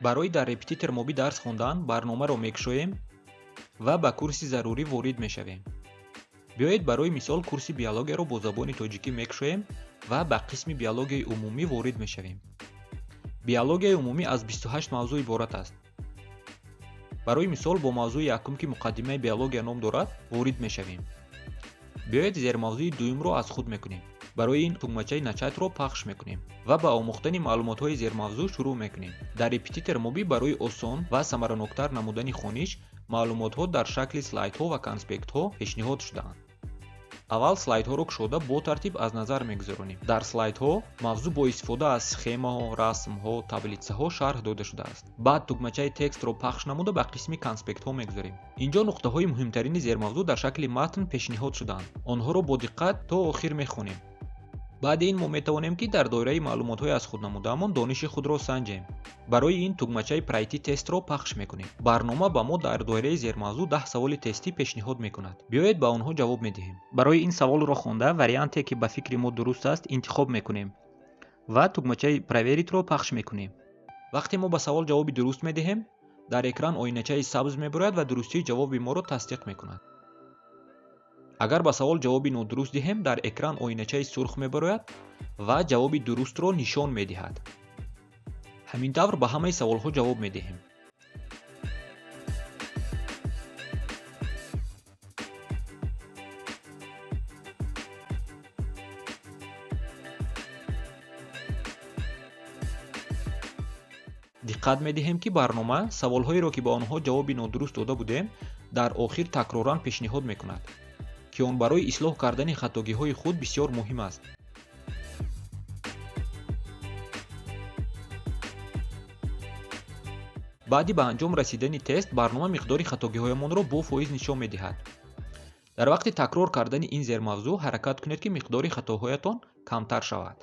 барои дар репетитор моби дарс хондан барномаро мекушоем ва ба курси зарурӣ ворид мешавем. биёед барои мисол курси биологияро бо забони тоҷикӣ мекушоем ва ба қисми биологияи умумӣ ворид мешавем. биологияи умумӣ аз 28 мавзӯъ иборат аст. барои мисол бо мавзӯи якум ки муқаддимаи биология ном дорад ворид мешавем. биёед зермавзӯи дуюмро аз худ мекунем. барои ин тугмачаи начатро пахш мекунем ва ба омӯхтани маълумотҳои зермавзӯъ шурӯъ мекунем. дар репетитор моби барои осон ва самараноктар намудани хониш маълумотҳо дар шакли слайдҳо ва конспектҳо пешниҳод шудаанд. аввал слайдҳоро кушода бо тартиб аз назар мегузаронем. дар слайдҳо мавзӯъ бо истифода аз схемаҳо, расмҳо, таблитсаҳо шарҳ дода шудааст. баъд тугмачаи текстро пахш намуда ба қисми конспектҳо мегузорем. инҷо нуқтаҳои муҳимтарини зермавзӯъ дар шакли матн пешниҳод шудаанд. онҳоро бо диққат то охир мехонем. баъди ин мо метавонем ки дар доираи маълумотҳои аз худ намудаамон дониши худро санҷем. барои ин тугмачаи прайти тестро пахш мекунем. барнома ба мо дар доираи зермавзӯъ 10 саволи тестӣ пешниҳод мекунад. биёед ба онҳо ҷавоб медиҳем. барои ин саволро хонда варианте ки ба фикри мо дуруст аст интихоб мекунем ва тугмачаи проверитро пахш мекунем. вақте мо ба савол ҷавоби дуруст медиҳем, дар экран оиначаи сабз мебарояд ва дурустии ҷавоби моро тасдиқ мекунад. агар ба савол ҷавоби нодуруст диҳем, дар экран оиначаи сурх мебарояд ва ҷавоби дурустро нишон медиҳад. ҳамин тавр ба ҳамаи саволҳо ҷавоб медиҳем. диққат медиҳем ки барнома саволҳоеро ки ба онҳо ҷавоби нодуруст дода будем, дар охир такроран пешниҳод мекунад, ки он барои ислоҳ кардани хатогиҳои худ бисёр муҳим аст. баъди ба анҷом расидани тест, барнома миқдори хатогиҳоямонро бо фоиз нишон медиҳад. дар вақти такрор кардани ин зермавзӯъ ҳаракат кунед ки миқдори хатоҳоятон камтар шавад.